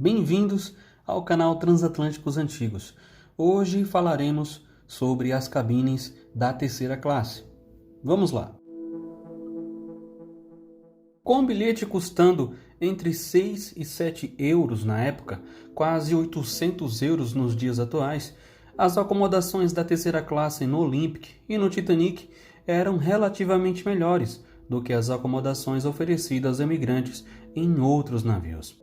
Bem-vindos ao canal Transatlânticos Antigos. Hoje falaremos sobre as cabines da terceira classe. Vamos lá! Com o bilhete custando entre 6 e 7 euros na época, quase 800 euros nos dias atuais, as acomodações da terceira classe no Olympic e no Titanic eram relativamente melhores do que as acomodações oferecidas a imigrantes em outros navios.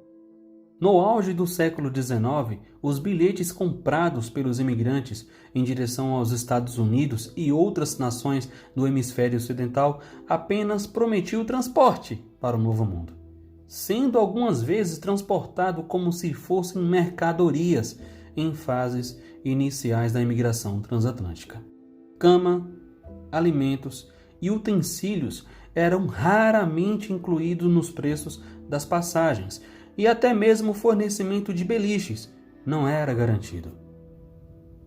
No auge do século XIX, os bilhetes comprados pelos imigrantes em direção aos Estados Unidos e outras nações do hemisfério ocidental apenas prometiam transporte para o Novo Mundo, sendo algumas vezes transportado como se fossem mercadorias em fases iniciais da imigração transatlântica. Cama, alimentos e utensílios eram raramente incluídos nos preços das passagens, e até mesmo o fornecimento de beliches não era garantido.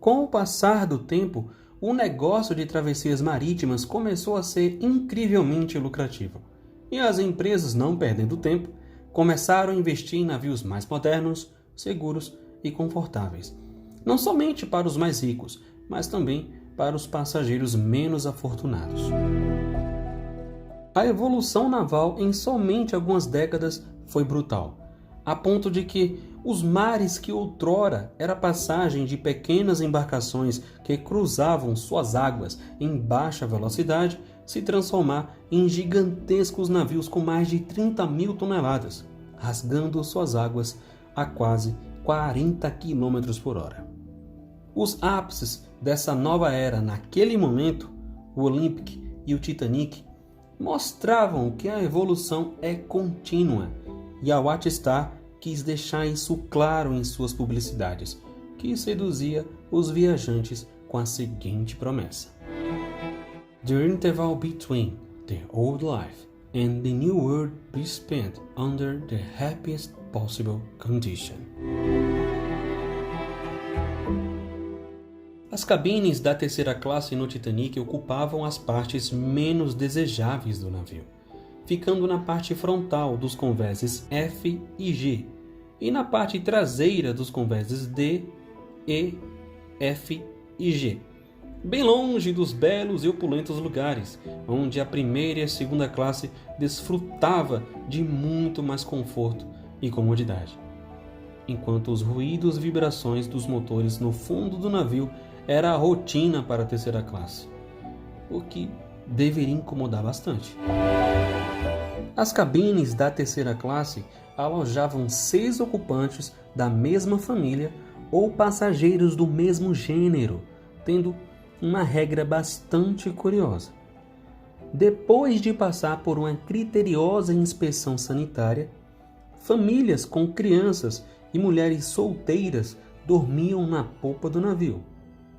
Com o passar do tempo, o negócio de travessias marítimas começou a ser incrivelmente lucrativo, e as empresas, não perdendo tempo, começaram a investir em navios mais modernos, seguros e confortáveis, não somente para os mais ricos, mas também para os passageiros menos afortunados. A evolução naval em somente algumas décadas foi brutal, a ponto de que os mares que outrora era passagem de pequenas embarcações que cruzavam suas águas em baixa velocidade se transformar em gigantescos navios com mais de 30 mil toneladas, rasgando suas águas a quase 40 km por hora. Os ápices dessa nova era naquele momento, o Olympic e o Titanic, mostravam que a evolução é contínua, e a White Star quis deixar isso claro em suas publicidades, que seduzia os viajantes com a seguinte promessa: The interval between the old life and the new world be spent under the happiest possible condition. As cabines da terceira classe no Titanic ocupavam as partes menos desejáveis do navio, ficando na parte frontal dos convéses F e G e na parte traseira dos convéses D, E, F e G, bem longe dos belos e opulentos lugares onde a primeira e a segunda classe desfrutava de muito mais conforto e comodidade, enquanto os ruídos e vibrações dos motores no fundo do navio era a rotina para a terceira classe, o que deveria incomodar bastante. As cabines da terceira classe alojavam 6 ocupantes da mesma família ou passageiros do mesmo gênero, tendo uma regra bastante curiosa. Depois de passar por uma criteriosa inspeção sanitária, famílias com crianças e mulheres solteiras dormiam na popa do navio,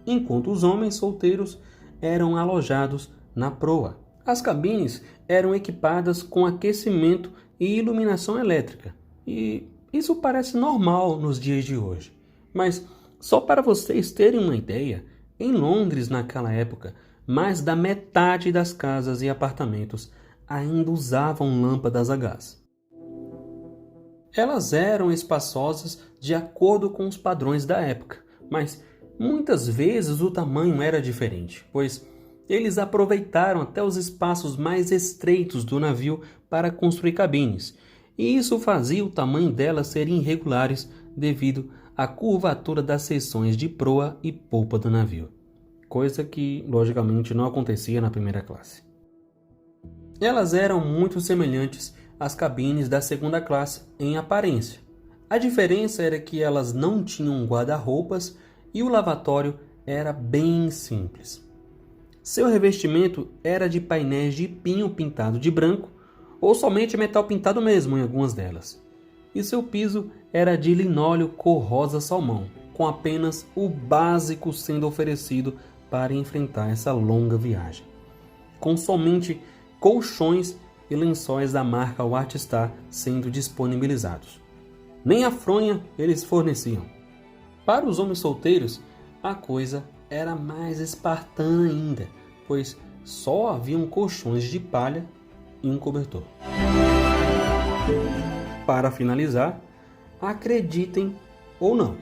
enquanto os homens solteiros eram alojados na proa. As cabines eram equipadas com aquecimento e iluminação elétrica, e isso parece normal nos dias de hoje. Mas, só para vocês terem uma ideia, em Londres naquela época, mais da metade das casas e apartamentos ainda usavam lâmpadas a gás. Elas eram espaçosas de acordo com os padrões da época, mas muitas vezes o tamanho era diferente, pois eles aproveitaram até os espaços mais estreitos do navio para construir cabines, e isso fazia o tamanho delas serem irregulares devido à curvatura das seções de proa e polpa do navio, coisa que logicamente não acontecia na primeira classe. Elas eram muito semelhantes às cabines da segunda classe em aparência. A diferença era que elas não tinham guarda-roupas e o lavatório era bem simples. Seu revestimento era de painéis de pinho pintado de branco ou somente metal pintado mesmo em algumas delas. E seu piso era de linóleo cor rosa salmão, com apenas o básico sendo oferecido para enfrentar essa longa viagem, com somente colchões e lençóis da marca White Star sendo disponibilizados. Nem a fronha eles forneciam. Para os homens solteiros, a coisa era mais espartana ainda, pois só haviam colchões de palha e um cobertor. Para finalizar, Acreditem ou não,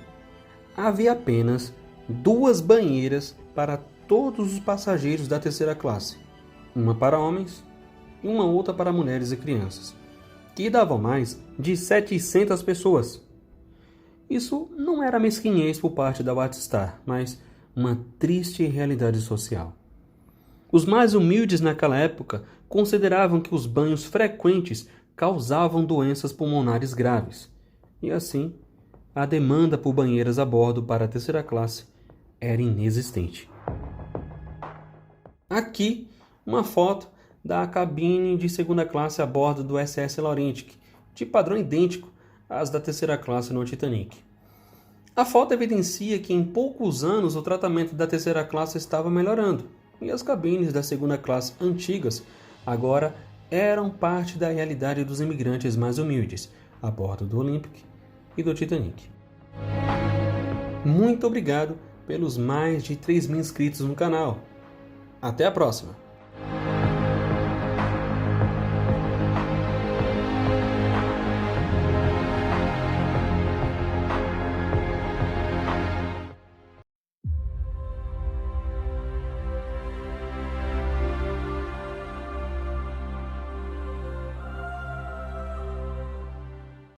havia apenas 2 banheiras para todos os passageiros da terceira classe, uma para homens e uma outra para mulheres e crianças, que davam mais de 700 pessoas. Isso não era mesquinhez por parte da Whitestar, mas uma triste realidade social. Os mais humildes naquela época consideravam que os banhos frequentes causavam doenças pulmonares graves, e assim, a demanda por banheiras a bordo para a terceira classe era inexistente. Aqui, uma foto da cabine de segunda classe a bordo do SS Laurentic, de padrão idêntico às da terceira classe no Titanic. A foto evidencia que em poucos anos o tratamento da terceira classe estava melhorando, e as cabines da segunda classe antigas agora eram parte da realidade dos imigrantes mais humildes, a bordo do Olympic e do Titanic. Muito obrigado pelos mais de 3.000 inscritos no canal. Até a próxima!